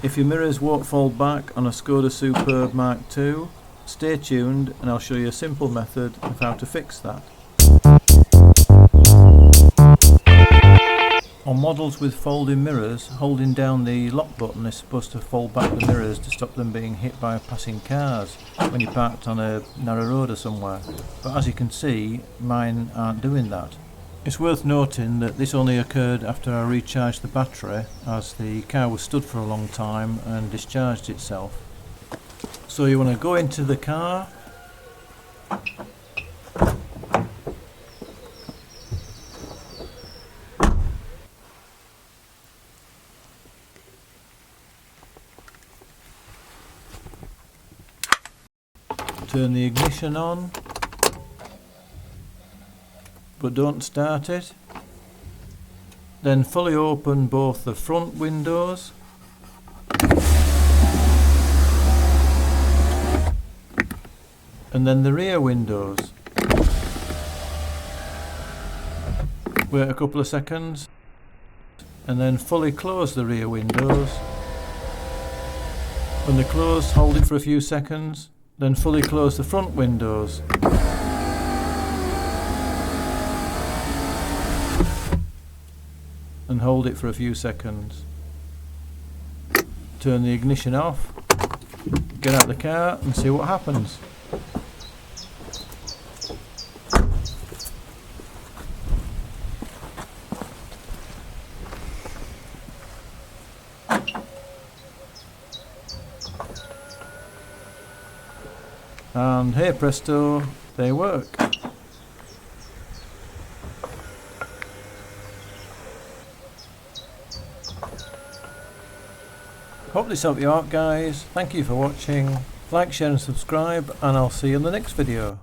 If your mirrors won't fold back on a Skoda Superb Mk2, stay tuned and I'll show you a simple method of how to fix that. On models with folding mirrors, holding down the lock button is supposed to fold back the mirrors to stop them being hit by passing cars when you're parked on a narrow road or somewhere. But as you can see, mine aren't doing that. It's worth noting that this only occurred after I recharged the battery, as the car was stood for a long time and discharged itself. So you want to go into the car, turn the ignition on, but don't start it. Then fully open both the front windows and then the rear windows. Wait a couple of seconds and then fully close the rear windows. When they're closed, hold it for a few seconds, then fully close the front windows. And hold it for a few seconds. Turn the ignition off, get out of the car and see what happens. And hey presto, they work. Hope this helped you out guys. Thank you for watching. Like, share and subscribe and I'll see you in the next video.